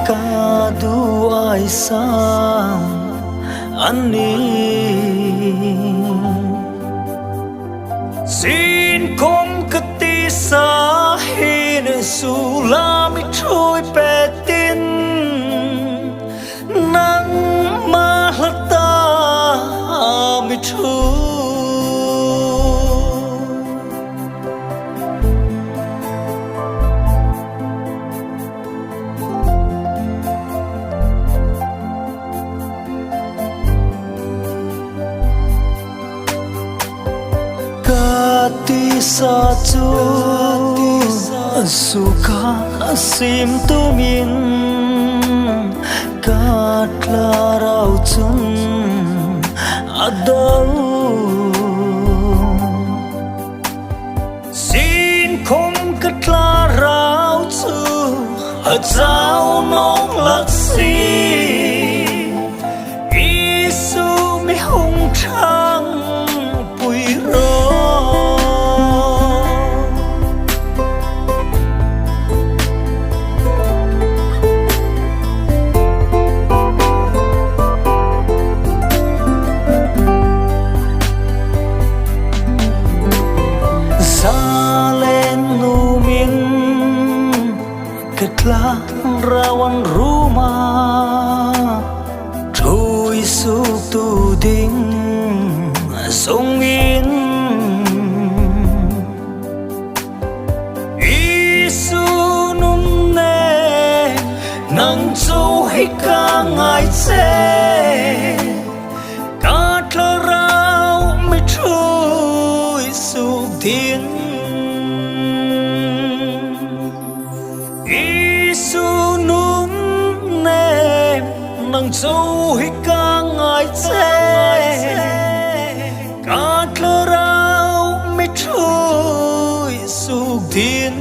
ca du ai sang ani xin không cất tí xa hin su la mi trôi pe tin nắng ma hlat ta mi trôi ti sa chu suka sim tu min ka Thlarau chun adau xin không ka Thlarau chu zau nong lak si ISU mi hung thang pui ro rawan rumah trôi suk tu ding dingin ISU NUNNÄM nang châu hay ca ngài che ca Thlarau mới trôi suk thiên ISU NUNNÄM nang châu hi ca ngài che ca Thlarau mới trôi suk thiên